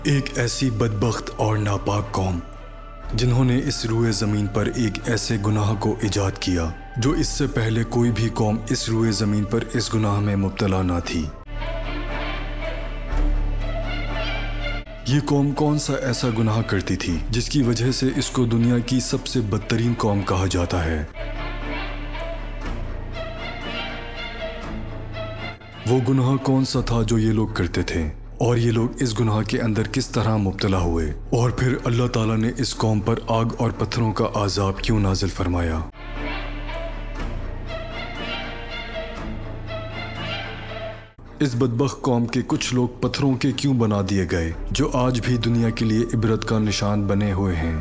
ایک ایسی بدبخت اور ناپاک قوم جنہوں نے اس روئے زمین پر ایک ایسے گناہ کو ایجاد کیا جو اس سے پہلے کوئی بھی قوم اس روئے زمین پر اس گناہ میں مبتلا نہ تھی۔ یہ قوم کون سا ایسا گناہ کرتی تھی جس کی وجہ سے اس کو دنیا کی سب سے بدترین قوم کہا جاتا ہے؟ وہ گناہ کون سا تھا جو یہ لوگ کرتے تھے، اور یہ لوگ اس گناہ کے اندر کس طرح مبتلا ہوئے، اور پھر اللہ تعالیٰ نے اس قوم پر آگ اور پتھروں کا عذاب کیوں نازل فرمایا؟ اس بدبخت قوم کے کچھ لوگ پتھروں کے کیوں بنا دیے گئے جو آج بھی دنیا کے لیے عبرت کا نشان بنے ہوئے ہیں؟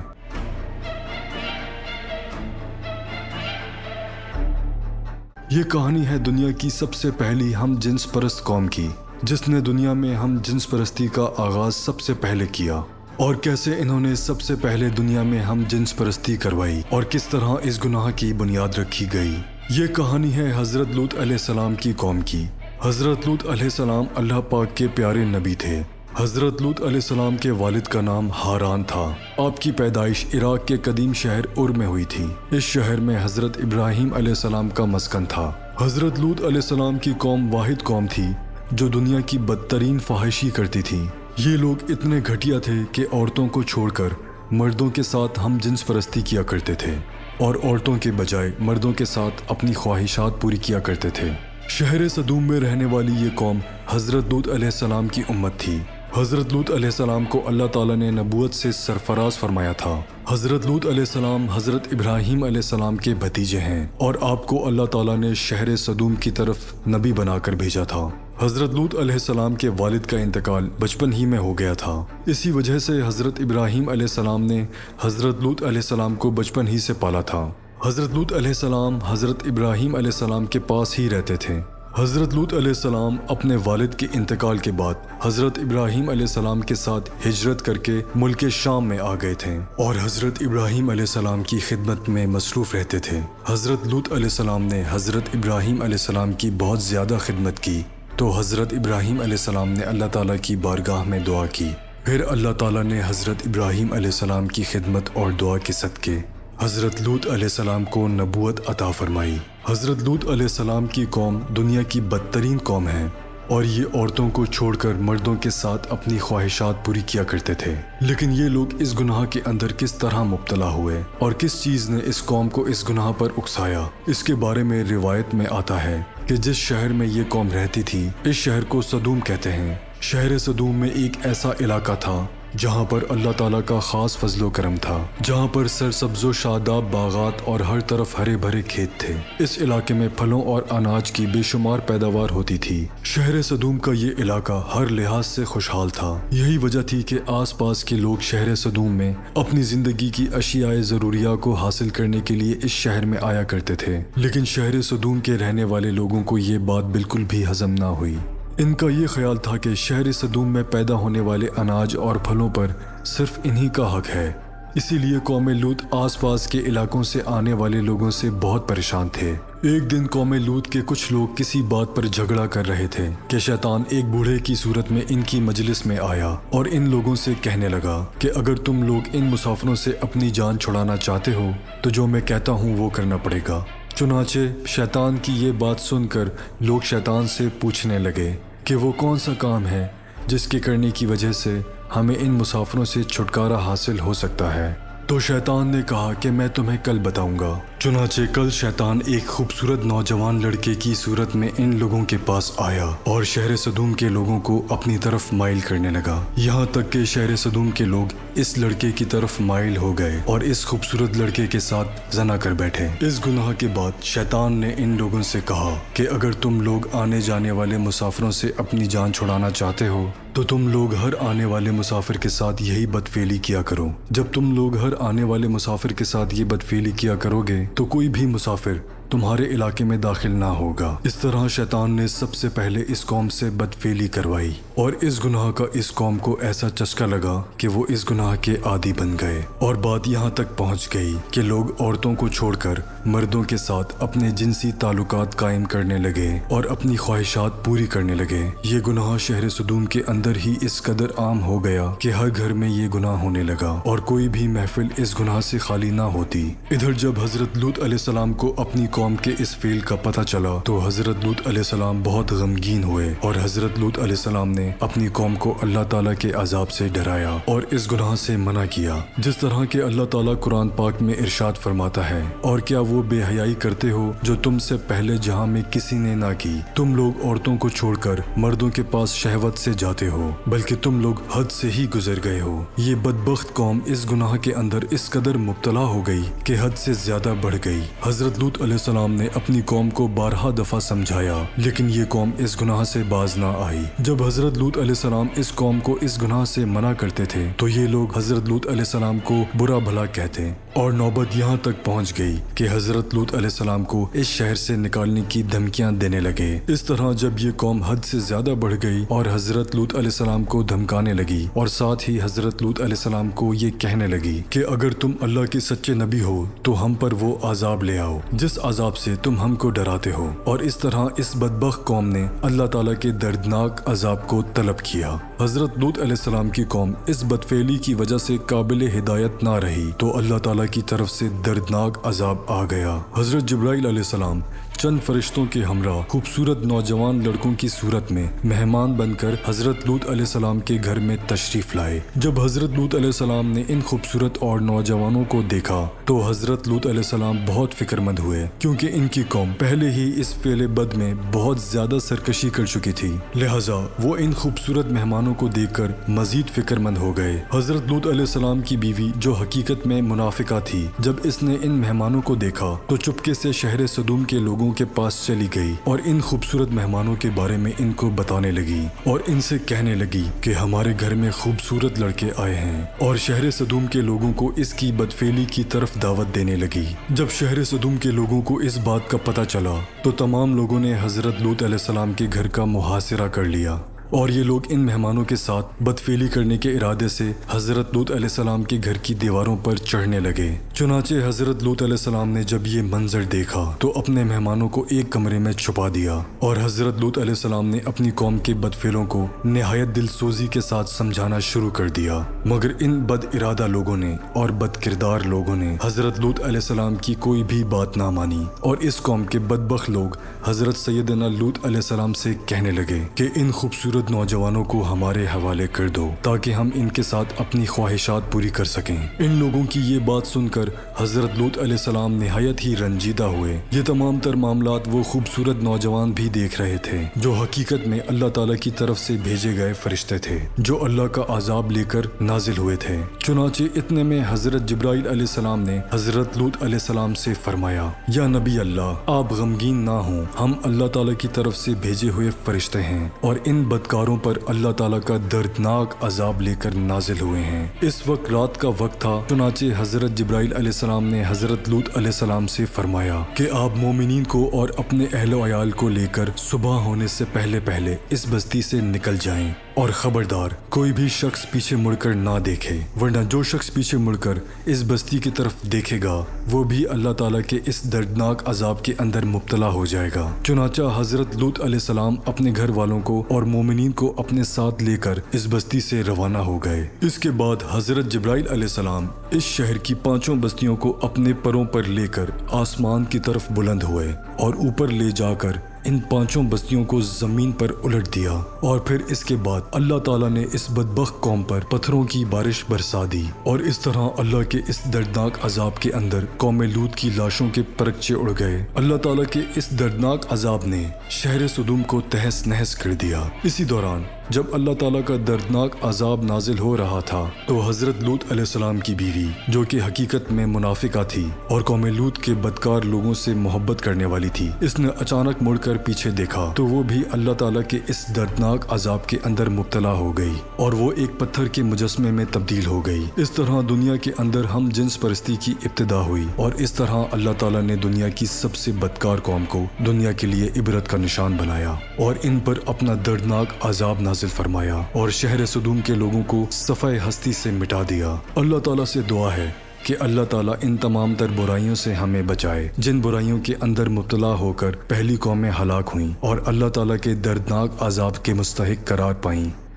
یہ کہانی ہے دنیا کی سب سے پہلی ہم جنس پرست قوم کی، جس نے دنیا میں ہم جنس پرستی کا آغاز سب سے پہلے کیا، اور کیسے انہوں نے سب سے پہلے دنیا میں ہم جنس پرستی کروائی اور کس طرح اس گناہ کی بنیاد رکھی گئی۔ یہ کہانی ہے حضرت لوط علیہ السلام کی قوم کی۔ حضرت لوط علیہ السلام اللہ پاک کے پیارے نبی تھے۔ حضرت لوط علیہ السلام کے والد کا نام ہاران تھا۔ آپ کی پیدائش عراق کے قدیم شہر ار میں ہوئی تھی۔ اس شہر میں حضرت ابراہیم علیہ السلام کا مسکن تھا۔ حضرت لوط علیہ السلام کی قوم واحد قوم تھی جو دنیا کی بدترین فحاشی کرتی تھی۔ یہ لوگ اتنے گھٹیا تھے کہ عورتوں کو چھوڑ کر مردوں کے ساتھ ہم جنس پرستی کیا کرتے تھے، اور عورتوں کے بجائے مردوں کے ساتھ اپنی خواہشات پوری کیا کرتے تھے۔ شہر صدوم میں رہنے والی یہ قوم حضرت لوط علیہ السلام کی امت تھی۔ حضرت لوط علیہ السلام کو اللہ تعالیٰ نے نبوت سے سرفراز فرمایا تھا۔ حضرت لوط علیہ السلام حضرت ابراہیم علیہ السلام کے بھتیجے ہیں، اور آپ کو اللہ تعالیٰ نے شہر صدوم کی طرف نبی بنا کر بھیجا تھا۔ حضرت لوط علیہ السلام کے والد کا انتقال بچپن ہی میں ہو گیا تھا۔ اسی وجہ سے حضرت ابراہیم علیہ السلام نے حضرت لوط علیہ السلام کو بچپن ہی سے پالا تھا۔ حضرت لوط علیہ السلام حضرت ابراہیم علیہ السلام کے پاس ہی رہتے تھے۔ حضرت لوط علیہ السلام اپنے والد کے انتقال کے بعد حضرت ابراہیم علیہ السلام کے ساتھ ہجرت کر کے ملک شام میں آ گئے تھے، اور حضرت ابراہیم علیہ السلام کی خدمت میں مصروف رہتے تھے۔ حضرت لوط علیہ السلام نے حضرت ابراہیم علیہ السلام کی بہت زیادہ خدمت کی، تو حضرت ابراہیم علیہ السلام نے اللہ تعالیٰ کی بارگاہ میں دعا کی۔ پھر اللہ تعالیٰ نے حضرت ابراہیم علیہ السلام کی خدمت اور دعا کے صدقے حضرت لوط علیہ السلام کو نبوت عطا فرمائی۔ حضرت لوط علیہ السلام کی قوم دنیا کی بدترین قوم ہے، اور یہ عورتوں کو چھوڑ کر مردوں کے ساتھ اپنی خواہشات پوری کیا کرتے تھے۔ لیکن یہ لوگ اس گناہ کے اندر کس طرح مبتلا ہوئے، اور کس چیز نے اس قوم کو اس گناہ پر اکسایا، اس کے بارے میں روایت میں آتا ہے کہ جس شہر میں یہ قوم رہتی تھی اس شہر کو صدوم کہتے ہیں۔ شہر صدوم میں ایک ایسا علاقہ تھا جہاں پر اللہ تعالیٰ کا خاص فضل و کرم تھا، جہاں پر سرسبز و شاداب باغات اور ہر طرف ہرے بھرے کھیت تھے۔ اس علاقے میں پھلوں اور اناج کی بے شمار پیداوار ہوتی تھی۔ شہر صدوم کا یہ علاقہ ہر لحاظ سے خوشحال تھا۔ یہی وجہ تھی کہ آس پاس کے لوگ شہر صدوم میں اپنی زندگی کی اشیاء ضروریہ کو حاصل کرنے کے لیے اس شہر میں آیا کرتے تھے۔ لیکن شہر صدوم کے رہنے والے لوگوں کو یہ بات بالکل بھی ہضم نہ ہوئی۔ ان کا یہ خیال تھا کہ شہر صدوم میں پیدا ہونے والے اناج اور پھلوں پر صرف انہی کا حق ہے۔ اسی لیے قوم لوط آس پاس کے علاقوں سے آنے والے لوگوں سے بہت پریشان تھے۔ ایک دن قوم لوط کے کچھ لوگ کسی بات پر جھگڑا کر رہے تھے کہ شیطان ایک بوڑھے کی صورت میں ان کی مجلس میں آیا اور ان لوگوں سے کہنے لگا کہ اگر تم لوگ ان مسافروں سے اپنی جان چھڑانا چاہتے ہو تو جو میں کہتا ہوں وہ کرنا پڑے گا۔ چنانچہ شیطان کی یہ بات سن کر لوگ شیطان سے پوچھنے لگے کہ وہ کون سا کام ہے جس کے کرنے کی وجہ سے ہمیں ان مسافروں سے چھٹکارا حاصل ہو سکتا ہے۔ تو شیطان نے کہا کہ میں تمہیں کل بتاؤں گا۔ چنانچہ کل شیطان ایک خوبصورت نوجوان لڑکے کی صورت میں ان لوگوں کے پاس آیا اور شہر صدوم کے لوگوں کو اپنی طرف مائل کرنے لگا، یہاں تک کہ شہر صدوم کے لوگ اس لڑکے کی طرف مائل ہو گئے اور اس خوبصورت لڑکے کے ساتھ زنا کر بیٹھے۔ اس گناہ کے بعد شیطان نے ان لوگوں سے کہا کہ اگر تم لوگ آنے جانے والے مسافروں سے اپنی جان چھڑانا چاہتے ہو تو تم لوگ ہر آنے والے مسافر کے ساتھ یہی بدفعلی کیا کرو۔ جب تم لوگ ہر آنے والے مسافر کے ساتھ یہ بدفعلی کیا کرو گے تو کوئی بھی مسافر تمہارے علاقے میں داخل نہ ہوگا۔ اس طرح شیطان نے سب سے پہلے اس قوم سے بدفعلی کروائی، اور اس گناہ کا اس قوم کو ایسا چسکا لگا کہ وہ اس گناہ کے عادی بن گئے، اور بات یہاں تک پہنچ گئی کہ لوگ عورتوں کو چھوڑ کر मर्दों के साथ अपने जिनसी ताल्लुकात कायम करने लगे और अपनी ख्वाहिशात पूरी करने लगे। ये गुनाह शहर सदूम के अंदर ही इस कदर आम हो गया कि हर घर में ये गुनाह होने लगा और कोई भी महफिल इस गुनाह से खाली ना होती। इधर जब हजरत लूत अलैहिस्सलाम को अपनी कौम के इस फेल का पता चला तो हजरत लूत अलैहिस्सलाम बहुत गमगीन हुए और हजरत लूत अलैहिस्सलाम ने अपनी कौम को अल्लाह ताला के अजाब से डराया और इस गुनाह से मना किया। जिस तरह के अल्लाह ताला कुरान पाक में इरशाद फरमाता है, और क्या वो बेहयाई करते हो जो तुमसे पहले जहां में किसी ने ना की। तुम लोग औरतों को छोड़कर मर्दों के पास शहवत से जाते हो, बल्कि तुम लोग हद से ही गुजर गए हो। ये बदबख्त कौम इस गुनाह के अंदर इस कदर मुब्तला हो गई कि हद से ज्यादा बढ़ गई। हजरत लूत अलैहिस्सलाम ने अपनी कौम को 12 दफा समझाया, लेकिन ये कौम इस गुनाह से बाज ना आई। जब हजरत लूत अलैहिस्सलाम इस कौम को इस गुनाह से मना करते थे तो ये लोग हजरत लूत अलैहिस्सलाम को बुरा भला कहते और नौबत यहाँ तक पहुँच गई कि हजरत लूत अलैहिस्सलाम को इस शहर से निकालने की धमकियाँ देने लगे। इस तरह जब ये कौम हद से ज्यादा बढ़ गई और हजरत लूत अलैहिस्सलाम को धमकाने लगी और साथ ही हजरत लूत अलैहिस्सलाम को ये कहने लगी कि अगर तुम अल्लाह के सच्चे नबी हो तो हम पर वो अजाब ले आओ जिस अजाब से तुम हमको डराते हो। और इस तरह इस बदबख्त कौम ने अल्लाह ताला के दर्दनाक अजाब को तलब किया। हजरत लूत अलैहिस्सलाम की कौम इस बदफेली की वजह से काबिल हिदायत ना रही तो अल्लाह ताला की तरफ से दर्दनाक अजाब आ गया। हजरत जिब्राइल अलैहिस्सलाम चंद फरिश्तों के हमरा खूबसूरत नौजवान लड़कों की सूरत में मेहमान बनकर हजरत लूत अलैहिस्सलाम के घर में तशरीफ लाए। जब हजरत लूत अलैहिस्सलाम ने इन खूबसूरत और नौजवानों को देखा तो हजरत लूत अलैहिस्सलाम बहुत फिक्रमंद हुए, क्योंकि इनकी कौम पहले ही इस फेले बद में बहुत ज्यादा सरकशी कर चुकी थी। लिहाजा वो इन खूबसूरत मेहमानों को देखकर मजीद फिक्रमंद हो गए। हजरत लूत अलैहिस्सलाम की बीवी जो हकीकत में मुनाफिका थी, जब इसने इन मेहमानों को देखा तो चुपके से शहर सदूम के लोगों के पास चली गई और इन खूबसूरत मेहमानों के बारे में इनको बताने लगी और इनसे कहने लगी कि हमारे घर में खूबसूरत लड़के आए हैं, और शहर सदूम के लोगों को इसकी बदफेली की तरफ दावत देने लगी। जब शहर सदूम के लोगों को इस बात का पता चला तो तमाम लोगों ने हजरत लूत अलैहिस्सलाम के घर का मुहासिरा कर लिया और ये लोग इन मेहमानों के साथ बदफेली करने के इरादे से हजरत लूत अलैहिस्सलाम के घर की दीवारों पर चढ़ने लगे। चुनाचे हजरत लूत अलैहिस्सलाम ने जब ये मंजर देखा तो अपने मेहमानों को एक कमरे में छुपा दिया और हजरत लूत अलैहिस्सलाम ने अपनी कौम के बदफेलों को निहायत दिलसोजी के साथ समझाना शुरू कर दिया। मगर इन बद इरादा लोगों ने और बदकिरदार लोगों ने हजरत लूत अलैहिस्सलाम की कोई भी बात ना मानी और इस कौम के बदबख्त लोग हजरत सैयदना लूत अलैहिस्सलाम से कहने लगे कि इन खूबसूरत नौजवानों को हमारे हवाले कर दो ताकि हम इनके साथ अपनी ख्वाहिशात पूरी कर सकें। इन लोगों की ये बात सुनकर हजरत लूत अलैहिस्सलाम निहायत ही रंजीदा हुए। ये तमाम तर मामलात वो खूबसूरत नौजवान भी देख रहे थे जो हकीकत में अल्लाह ताला की तरफ से भेजे गए फरिश्ते थे जो अल्लाह का अजाब लेकर नाजिल हुए थे। चुनाचे इतने में हजरत जिब्राइल अलैहिस्सलाम ने हजरत लूत अलैहिस्सलाम से फरमाया, या नबी अल्लाह, आप गमगीन ना हो, हम अल्लाह ताला की तरफ से भेजे हुए फरिश्ते हैं और इन बदकारों पर अल्लाह ताला का दर्दनाक अजाब लेकर नाजिल हुए हैं। इस वक्त रात का वक्त था। चुनाचे हजरत जिब्राइल अलैहिस्सलाम ने हजरत लूत अलैहिस्सलाम से फरमाया कि आप मोमिनीन को और अपने अहलो अयाल को लेकर सुबह होने से पहले पहले इस बस्ती से निकल जाएं और खबरदार कोई भी शख्स पीछे मुड़कर ना देखे, वरना जो शख्स पीछे मुड़कर इस बस्ती की तरफ देखेगा वो भी अल्लाह ताला के इस दर्दनाक अजाब के अंदर मुब्तला हो जाएगा। चुनाचा हजरत लूत अलैहिस्सलाम अपने घर वालों को और मोमिनीन को अपने साथ लेकर इस बस्ती से रवाना हो गए। इसके बाद हजरत जिब्राइल अलैहिस्सलाम इस शहर की 5 बस्तियों को अपने परों पर लेकर आसमान की तरफ बुलंद हुए और ऊपर ले जाकर इन 5 बस्तियों को जमीन पर उलट दिया और फिर इसके बाद अल्लाह ताला ने इस बदबख्त कौम पर पत्थरों की बारिश बरसा दी और इस तरह अल्लाह के इस दर्दनाक अजाब के अंदर कौम लूत की लाशों के परचे उड़ गए। अल्लाह ताला के इस दर्दनाक अजाब ने शहर सदूम को तहस नहस कर दिया। इसी दौरान जब अल्लाह ताला का दर्दनाक अजाब नाजिल हो रहा था तो हजरत लूत अलैहिस्सलाम की बीवी जो कि हकीकत में मुनाफिका थी और कौम लूत के बदकार लोगों से मोहब्बत करने वाली थी, इसने अचानक मुड़कर पीछे देखा तो वो भी अल्लाह ताला के इस दर्दनाक अजाब के अंदर मुब्तला हो गई और वो एक पत्थर के मुजस्मे में तब्दील हो गई। इस तरह दुनिया के अंदर हम जिन्स परस्ती की इब्तिदा हुई और इस तरह अल्लाह ताला ने दुनिया की सबसे बदकार कौम को दुनिया के लिए इबरत का निशान बनाया और इन पर अपना दर्दनाक अजाब नाजिल फरमाया और शहर सदूम के लोगों को सफ़ाए हस्ती से मिटा दिया। अल्लाह ताला से दुआ है کہ اللہ تعالیٰ ان تمام تر برائیوں سے ہمیں بچائے جن برائیوں کے اندر مبتلا ہو کر پہلی قومیں ہلاک ہوئیں اور اللہ تعالیٰ کے دردناک عذاب کے مستحق قرار پائیں۔